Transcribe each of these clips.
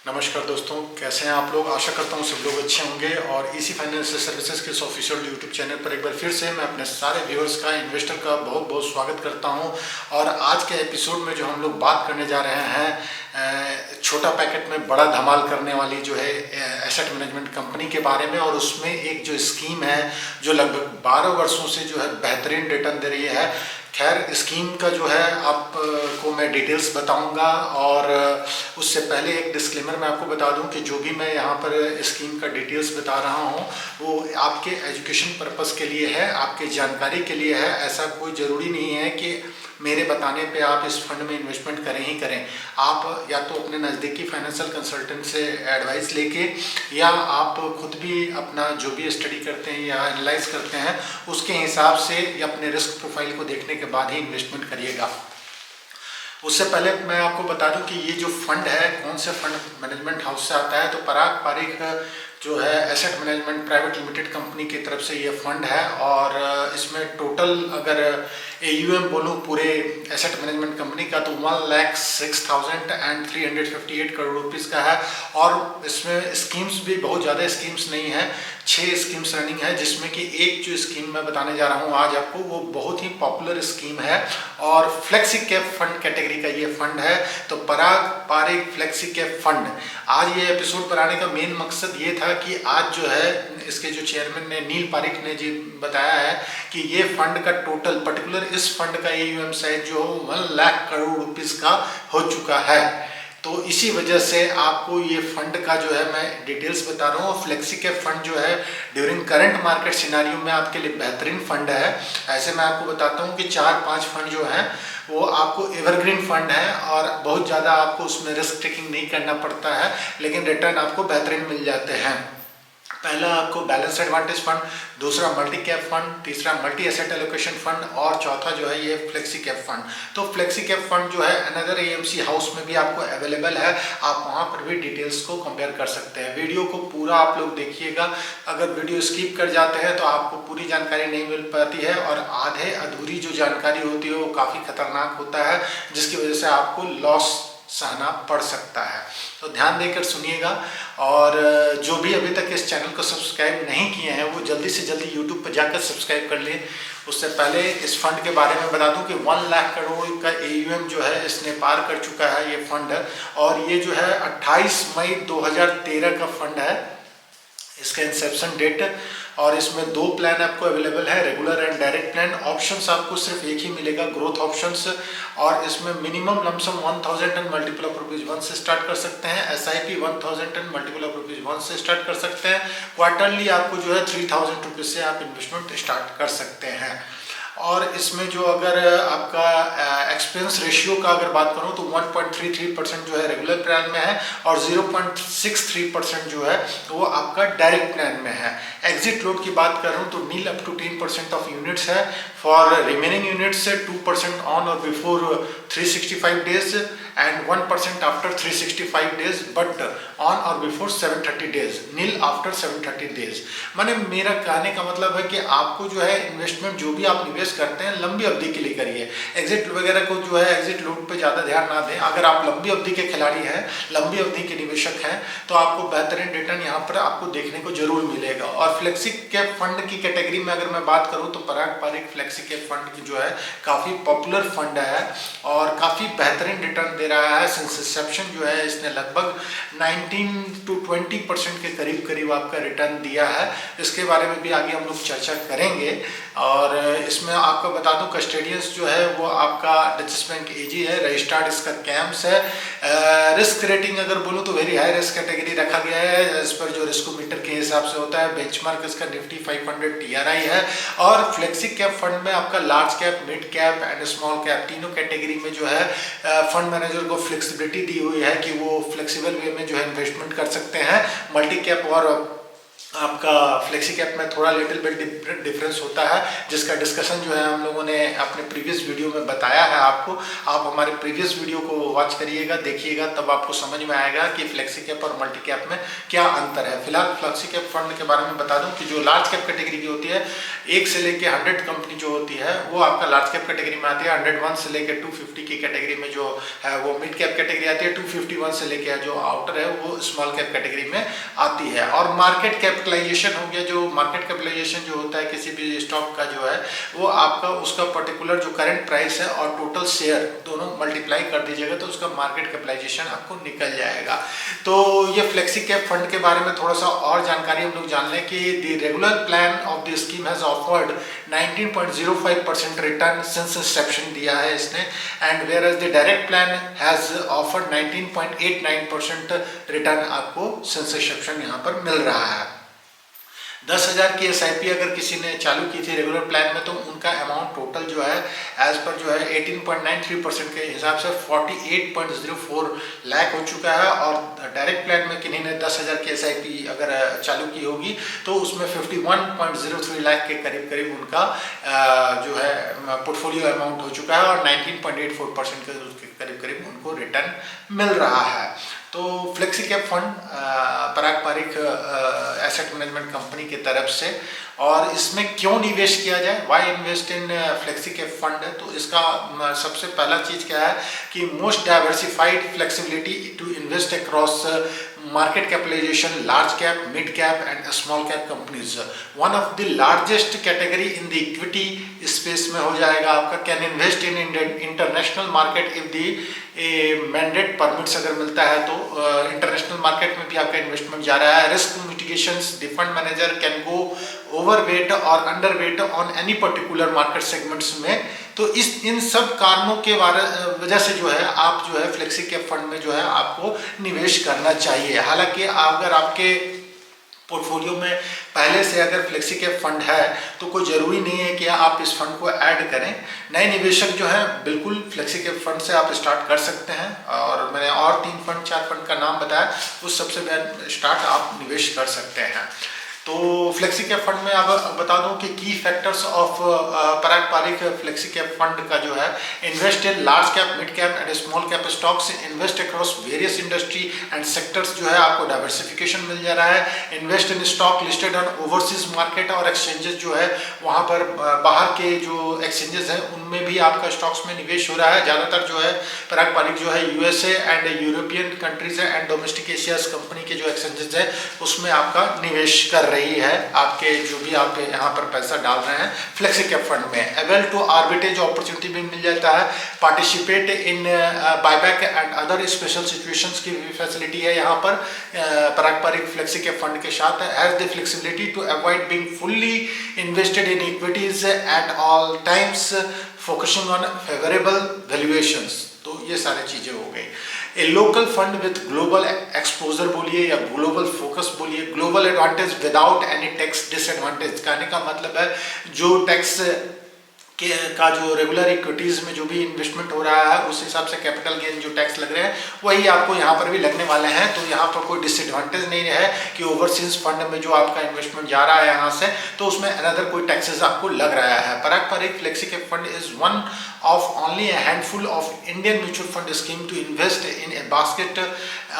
नमस्कार दोस्तों, कैसे हैं आप लोग। आशा करता हूँ सब लोग अच्छे होंगे और इसी फाइनेंशियल सर्विसेज के इस ऑफिशियल यूट्यूब चैनल पर एक बार फिर से मैं अपने सारे व्यूअर्स का, इन्वेस्टर का बहुत बहुत स्वागत करता हूँ। और आज के एपिसोड में जो हम लोग बात करने जा रहे हैं छोटा पैकेट में बड़ा धमाल करने वाली जो है एसेट मैनेजमेंट कंपनी के बारे में। और उसमें एक जो स्कीम है जो लगभग 12 वर्षों से जो है बेहतरीन रिटर्न दे रही है। खैर, स्कीम का जो है आपको मैं डिटेल्स बताऊंगा और उससे पहले एक डिस्क्लेमर मैं आपको बता दूं कि जो भी मैं यहाँ पर स्कीम का डिटेल्स बता रहा हूँ वो आपके एजुकेशन पर्पस के लिए है, आपके जानकारी के लिए है। ऐसा कोई ज़रूरी नहीं है कि मेरे बताने पे आप इस फंड में इन्वेस्टमेंट करें ही करें। आप या तो अपने नज़दीकी फाइनेंशियल कंसल्टेंट से एडवाइस लेके या आप खुद भी अपना जो भी स्टडी करते हैं या एनालाइज करते हैं उसके हिसाब से या अपने रिस्क प्रोफाइल को देखने के बाद ही इन्वेस्टमेंट करिएगा। उससे पहले मैं आपको बता दूं कि ये जो फंड है कौन से फंड मैनेजमेंट हाउस से आता है। तो पराग पारिक जो है asset management private limited company की तरफ से ये फंड है। और इसमें टोटल अगर AUM बोलूँ पूरे एसेट मैनेजमेंट कंपनी का तो 1,06,358 करोड़ रुपीज़ का है। और इसमें स्कीम्स भी बहुत ज़्यादा स्कीम्स नहीं है, 6 स्कीम्स रनिंग है, जिसमें कि एक जो स्कीम मैं बताने जा रहा हूँ आज आपको वो बहुत ही पॉपुलर स्कीम है और फ्लेक्सी कैप फंड कैटेगरी का ये फंड है। तो पराग पारिक फ्लेक्सी कैप फंड, आज ये एपिसोड बनाने का मेन मकसद ये था कि आज जो है इसके जो चेयरमैन ने नील पारिक ने जी बताया है कि ये फंड का टोटल पर्टिकुलर इस फंड का AUM साइज जो 1 लाख करोड़ रुपीज़ का हो चुका है। तो इसी वजह से आपको ये फंड का जो है मैं डिटेल्स बता रहा हूँ। फ्लेक्सी कैप फंड जो है ड्यूरिंग करंट मार्केट सिनारियो में आपके लिए बेहतरीन फंड है। ऐसे मैं आपको बताता हूँ कि 4-5 फंड जो हैं वो आपको एवरग्रीन फंड है और बहुत ज़्यादा आपको उसमें रिस्क टेकिंग नहीं करना पड़ता है, लेकिन रिटर्न आपको बेहतरीन मिल जाते हैं। पहला आपको बैलेंस एडवांटेज फंड, दूसरा मल्टी कैप फंड, तीसरा मल्टी एसेट एलोकेशन फंड और चौथा जो है ये फ्लेक्सी कैप फंड। तो फ्लेक्सी कैप फंड जो है अनदर AMC हाउस में भी आपको अवेलेबल है, आप वहां पर भी डिटेल्स को कंपेयर कर सकते हैं। वीडियो को पूरा आप लोग देखिएगा, अगर वीडियो स्किप कर जाते हैं तो आपको पूरी जानकारी नहीं मिल पाती है और आधे अधूरी जो जानकारी होती है वो काफ़ी खतरनाक होता है, जिसकी वजह से आपको लॉस सहना पड़ सकता है। तो ध्यान देकर सुनिएगा। और जो भी अभी तक इस चैनल को सब्सक्राइब नहीं किए हैं वो जल्दी से जल्दी YouTube पर जाकर सब्सक्राइब कर लें। उससे पहले इस फंड के बारे में बता दूं कि 1 लाख करोड़ का AUM जो है इसने पार कर चुका है ये फंड। और ये जो है 28 मई 2013 का फंड है, इसका इंसेप्शन डेट। और इसमें 2 प्लान आपको अवेलेबल है, regular and direct plan. Options आपको सिर्फ एक ही मिलेगा, ग्रोथ ऑप्शंस। और इसमें minimum lump sum 1000 and multiple of ₹1 से स्टार्ट कर सकते हैं। SIP 1000 एंड मल्टीपल ऑफ ₹1 से स्टार्ट कर सकते हैं। क्वार्टरली आपको जो है 3000 रुपीज़ से आप इन्वेस्टमेंट स्टार्ट कर सकते हैं। और इसमें जो अगर आपका एक्सपेंस रेशियो का अगर बात करूं तो 1.33% जो है रेगुलर प्लान में है और 0.63% जो है वो आपका डायरेक्ट प्लान में है। एग्जिट लोड की बात कर रहा हूं तो नील अप टू 10% ऑफ यूनिट्स है। फॉर रिमेनिंग यूनिट्स से 2% ऑन और before 365 days and 1% after 365 days, but on और बिफोर 730 डेज, नील आफ्टर 730 डेज। माने मेरा कहने का मतलब है कि आपको जो है इन्वेस्टमेंट जो भी आप निवेश करते हैं लंबी अवधि के लिए करिए। एग्जिट वगैरह को जो है एग्जिट लोड पे ज़्यादा ध्यान ना दें। अगर आप लंबी अवधि के खिलाड़ी हैं, लंबी अवधि के निवेशक हैं, तो आपको बेहतरीन रिटर्न यहाँ पर आपको देखने को जरूर मिलेगा। और फ्लेक्सी कैप फंड की कैटेगरी में अगर मैं बात करूँ तो पराग पारिक फ्लेक्सी कैप फंड की जो है काफ़ी पॉपुलर फंड है और काफ़ी बेहतरीन रिटर्न दे रहा है। सिंस इंसेप्शन जो है इसने लगभग 19 to 20% के करीब आपका रिटर्न दिया है। इसके बारे में भी आगे हम लोग चर्चा करेंगे। और इसमें आपको बता दूं कस्टोडियंस जो है वो आपका डचेस बैंक AG है, रजिस्टर्ड इसका कैंप्स है। रिस्क रेटिंग अगर बोलूं तो वेरी हाई रिस्क कैटेगरी रखा गया है। इस पर जो रिस्कोमीटर के हिसाब से होता है, बेंचमार्क इसका निफ्टी 500 TRI है। और फ्लेक्सी कैप फंड में आपका large cap, mid cap and small cap तीनों कैटेगरी में जो है फंड मैनेजर को फ्लेक्सिबिलिटी दी हुई है कि वो फ्लेक्सिबल वे में जो है इन्वेस्टमेंट कर सकते हैं। मल्टी कैप और आपका फ्लेक्सी कैप में थोड़ा लिटिल बिट डिफरेंस होता है, जिसका डिस्कशन जो है हम लोगों ने अपने प्रीवियस वीडियो में बताया है आपको। आप हमारे प्रीवियस वीडियो को वॉच करिएगा, देखिएगा, तब आपको समझ में आएगा कि फ्लेक्सी कैप और मल्टी कैप में क्या अंतर है। फिलहाल फ्लेक्सी कैप फंड के बारे में बता दूं कि जो लार्ज कैप कैटेगरी की होती है, 1 से लेके 100 कंपनी जो होती है वो आपका लार्ज कैप कैटेगरी में आती है। 101 से लेके 250 की कैटेगरी में जो है वो मिड कैप कैटेगरी आती है। 251 से लेके जो आउटर है वो स्मॉल कैप कैटेगरी में आती है। और मार्केट कैपिटलाइजेशन हो गया, जो मार्केट कैपिटलाइजेशन जो होता है किसी भी स्टॉक का जो है वो आपका उसका पर्टिकुलर जो करंट प्राइस है और टोटल शेयर दोनों मल्टीप्लाई कर दीजिएगा तो उसका मार्केट कैपिटलाइजेशन आपको निकल जाएगा। तो ये फ्लेक्सी कैप फंड के बारे में थोड़ा सा और जानकारी हम लोग जान लें कि the regular plan of the scheme has offered 19.05% return since inception दिया है इसने, and whereas the direct plan has offered 19.89% return आपको सिंस इंसेप्शन यहाँ पर मिल रहा है। 10,000 की SIP अगर किसी ने चालू की थी रेगुलर प्लान में तो उनका अमाउंट टोटल जो है एज पर जो है 18.93% के हिसाब से 48.04 लाख हो चुका है। और डायरेक्ट प्लान में किन्हीं ने 10,000 की SIP अगर चालू की होगी तो उसमें 51.03 लाख के करीब करीब उनका जो है पोर्टफोलियो अमाउंट हो चुका है और 19.84% के करीब करीब उनको रिटर्न मिल रहा है। तो flexi cap fund Parag Parikh asset management company की तरफ से, और इसमें क्यों निवेश किया जाए, why invest in flexi cap fund है, तो इसका सबसे पहला चीज़ क्या है कि most diversified flexibility to invest across market capitalization, large cap, mid cap and small cap companies. One of the largest category in the equity space में हो जाएगा आपका। can invest in international market if the mandate permits अगर मिलता है तो international market में भी आपका इन्वेस्टमेंट जा रहा है। Risk mitigations, the fund manager can go overweight और underweight on any particular market segments में। तो इन सब कारणों के वजह से जो है आप जो है फ्लेक्सी कैप फंड में जो है आपको निवेश करना चाहिए। हालांकि अगर आपके पोर्टफोलियो में पहले से अगर फ्लेक्सी कैप फंड है तो कोई ज़रूरी नहीं है कि आप इस फंड को ऐड करें। नए निवेशक जो है बिल्कुल फ्लेक्सी कैप फंड से आप स्टार्ट कर सकते हैं, और मैंने और 3 फंड 4 फंड का नाम बताया, उस सबसे स्टार्ट आप निवेश कर सकते हैं। तो फ्लेक्सी कैप फंड में अब बता दूं कि key factors of Parag Parikh flexi cap fund का जो है, invest in large cap, mid cap and small cap stocks, invest across various industry and sectors, जो है आपको डाइवर्सिफिकेशन मिल जा रहा है। Invest in stock listed on overseas market और एक्सचेंजेस, जो है वहाँ पर बाहर के जो एक्सचेंजेस हैं उनमें भी आपका स्टॉक्स में निवेश हो रहा है। ज़्यादातर जो है पराग पारिक जो है USA एंड यूरोपियन कंट्रीज है एंड डोमेस्टिक एशियाज कंपनी के जो एक्सचेंजेस है उसमें आपका निवेश कर रही है। आपके जो भी आप यहाँ पर पैसा डाल रहे हैं फ्लेक्सी कैप फंड में, एबल टू आर्बिट्रेज अपॉर्चुनिटी भी मिल जाता है। Participate in buyback and other special situations की भी फैसिलिटी है यहाँ पर Parag Parikh flexi cap fund के साथ। Has the flexibility to avoid being fully invested in equities at all times, focusing on favourable valuations. तो ये सारी चीजें हो गई। A local fund with global exposure बोलिए या ग्लोबल फोकस बोलिए, global advantage without any tax disadvantage. कहने का मतलब है जो टैक्स का जो रेगुलर इक्विटीज में जो भी इन्वेस्टमेंट हो रहा है उस हिसाब से कैपिटल गेन जो टैक्स लग रहे हैं वही आपको यहाँ पर भी लगने वाले हैं। तो यहाँ पर कोई डिसएडवांटेज नहीं है कि ओवरसीज फंड में जो आपका इन्वेस्टमेंट जा रहा है यहाँ से तो उसमें अनदर कोई टैक्सेस आपको लग रहा है। Parag Parikh flexi cap fund is one of only a handful of Indian mutual fund scheme to invest in a basket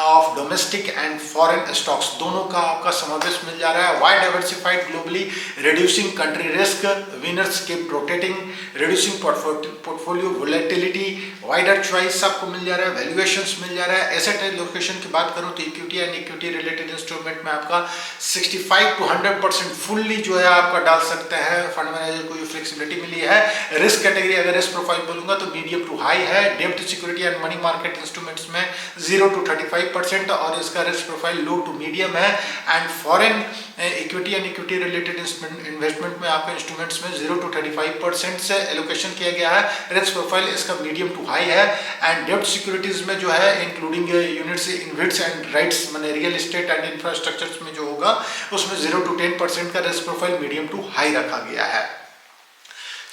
of domestic and foreign stocks। दोनों का आपका समावेश मिल जा रहा है। Why diversified globally, reducing country risk, winners keep rotating, reducing portfolio volatility, wider choice आपको मिल जा रहा है, valuations मिल जा रहा है। Asset allocation की बात करूँ तो equity and equity related instrument में आपका 65 to 100% फुल्ली जो है आपका डाल सकते हैं। फंड मैनेजर को जो फ्लेक्सिबिलिटी मिली है। रिस्क कैटेगरी अगर रिस्क प्रोफाइल बोलूंगा तो मीडियम टू हाई है। डेब्ट security and money market instruments में 0 to 35% और इसका risk profile low to medium है। And foreign equity and equity related investment में आपके इंस्ट्रूमेंट्स में 0 to 35% से एलोकेशन किया गया है। रिस्क प्रोफाइल इसका मीडियम टू हाई है। एंड डेब्ट सिक्योरिटीज में जो है including units InvITs and rights मैंने रियल एस्टेट एंड इंफ्रास्ट्रक्चर्स में जो होगा उसमें 0 to 10% का risk profile medium to high रखा गया है।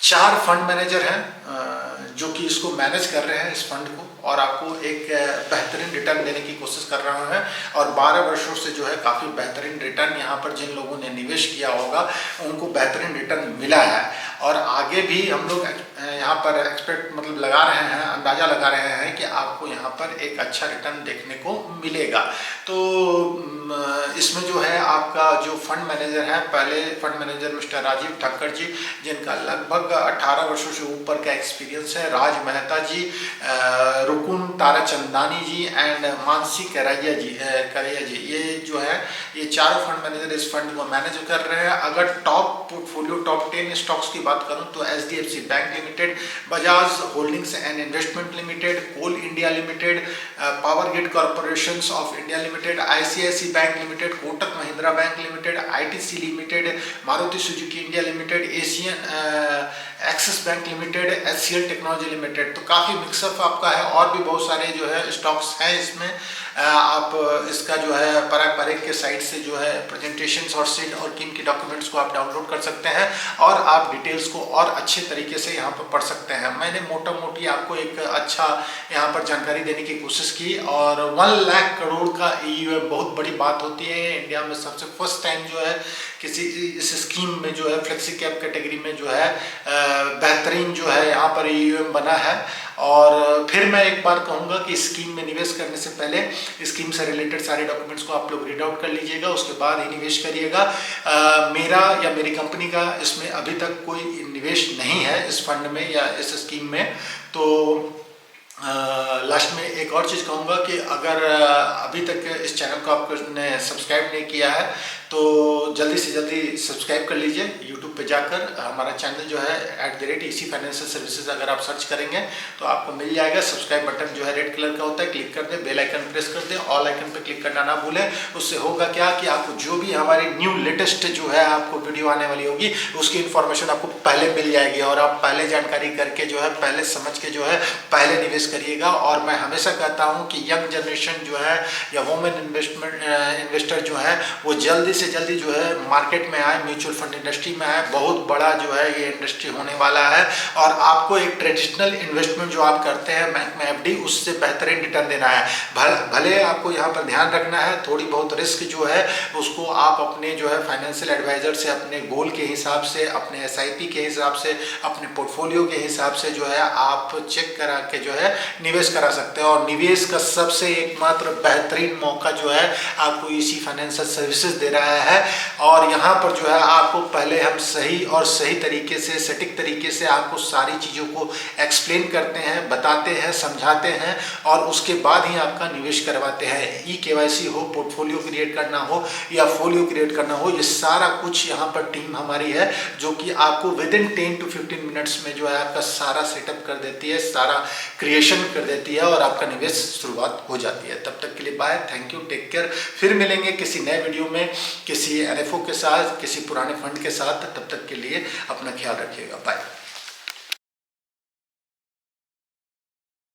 4 फंड मैनेजर हैं जो कि इसको मैनेज कर रहे हैं इस फंड को, और आपको एक बेहतरीन रिटर्न देने की कोशिश कर रहे हैं। और 12 वर्षों से जो है काफ़ी बेहतरीन रिटर्न यहाँ पर जिन लोगों ने निवेश किया होगा उनको बेहतरीन रिटर्न मिला है। और आगे भी हम लोग यहाँ पर एक्सपेक्ट मतलब लगा रहे हैं, अंदाज़ा लगा रहे हैं कि आपको यहाँ पर एक अच्छा रिटर्न देखने को मिलेगा। तो इसमें जो है आपका जो फंड मैनेजर है, पहले fund manager mister Rajeev Thakkar ji, जिनका लगभग 18 वर्षों से ऊपर का एक्सपीरियंस है, राज मेहता जी, रुकुन ताराचंदानी जी एंड मानसी करैया जी, ये जो है ये चारों फंड मैनेजर इस फंड को मैनेज कर रहे हैं। अगर टॉप पोर्टफोलियो टॉप 10 स्टॉक्स की बात करूं तो HDFC bank limited, Bajaj holdings and investment limited, coal India limited, power grid corporation of India limited, ICICI bank limited, Kotak Mahindra bank limited, ITC limited, Maruti Suzuki India limited, Asian Axis bank limited, HCL technology limited. तो काफ़ी mix up आपका है, और भी बहुत सारे जो है स्टॉक्स हैं इसमें। आप इसका जो है पराग पारेख के साइट से जो है प्रेजेंटेशंस और सिड और किम के डॉक्यूमेंट्स को आप डाउनलोड कर सकते हैं, और आप डिटेल्स को और अच्छे तरीके से यहाँ पर पढ़ सकते हैं। मैंने मोटा मोटी आपको एक अच्छा यहाँ पर जानकारी देने की कोशिश की। और 1 लाख करोड़ का AUM बहुत बड़ी बात होती है। इंडिया में सबसे फर्स्ट टाइम जो है किसी इस स्कीम में जो है फ्लेक्सी कैप कैटेगरी में जो है बेहतरीन जो है यहाँ पर AUM बना है। और फिर मैं एक बार कहूँगा कि स्कीम में निवेश करने से पहले स्कीम से रिलेटेड सारे डॉक्यूमेंट्स को आप लोग रीड आउट कर लीजिएगा, उसके बाद ही निवेश करिएगा। मेरा या मेरी कंपनी का इसमें अभी तक कोई निवेश नहीं है इस फंड में या इस स्कीम में। तो लास्ट में एक और चीज़ कहूँगा कि अगर अभी तक इस चैनल को आपने सब्सक्राइब नहीं किया है तो जल्दी से जल्दी सब्सक्राइब कर लीजिए। यूट्यूब पे जाकर हमारा चैनल जो है @EC फाइनेंशियल सर्विसेज अगर आप सर्च करेंगे तो आपको मिल जाएगा। सब्सक्राइब बटन जो है रेड कलर का होता है, क्लिक कर दें, बेल आइकन प्रेस कर दें, ऑल आइकन पे क्लिक करना ना भूलें। उससे होगा क्या कि आपको जो भी हमारी न्यू लेटेस्ट जो है आपको वीडियो आने वाली होगी उसकी इन्फॉर्मेशन आपको पहले मिल जाएगी, और आप पहले जानकारी करके जो है पहले समझ के जो है पहले निवेश करिएगा। और मैं हमेशा कहता हूँ कि यंग जनरेशन जो है या वुमेन इन्वेस्टर जो है वो जल्दी से जल्दी जो है मार्केट में आए, म्यूचुअल फंड इंडस्ट्री में आए। बहुत बड़ा जो है ये इंडस्ट्री होने वाला है, और आपको एक ट्रेडिशनल इन्वेस्टमेंट जो आप करते हैं बैंक में FD, उससे बेहतरीन रिटर्न देना है। भले आपको यहाँ पर ध्यान रखना है, थोड़ी बहुत रिस्क जो है उसको आप अपने जो है फाइनेंशियल एडवाइजर से अपने गोल के हिसाब से, अपने SIP के हिसाब से, अपने पोर्टफोलियो के हिसाब से जो है आप चेक करा के जो है निवेश करा सकते हैं। और निवेश का सबसे एकमात्र बेहतरीन मौका जो है आपको EC फाइनेंशियल सर्विसेज दे रहा है। और यहाँ पर जो है आपको पहले हम सही और सही तरीके से, सटीक तरीके से आपको सारी चीज़ों को एक्सप्लेन करते हैं, बताते हैं, समझाते हैं, और उसके बाद ही आपका निवेश करवाते हैं। EKYC हो, पोर्टफोलियो क्रिएट करना हो या फोलियो क्रिएट करना हो, ये सारा कुछ यहाँ पर टीम हमारी है जो कि आपको विदिन 10 to 15 मिनट्स में जो है आपका सारा सेटअप कर देती है, सारा क्रिएशन कर देती है, और आपका निवेश शुरुआत हो जाती है। तब तक के लिए bye, thank you, take care. फिर मिलेंगे किसी नए वीडियो में, किसी NFO के साथ, किसी पुराने फंड के साथ। तब तक के लिए अपना ख्याल रखिएगा, बाय।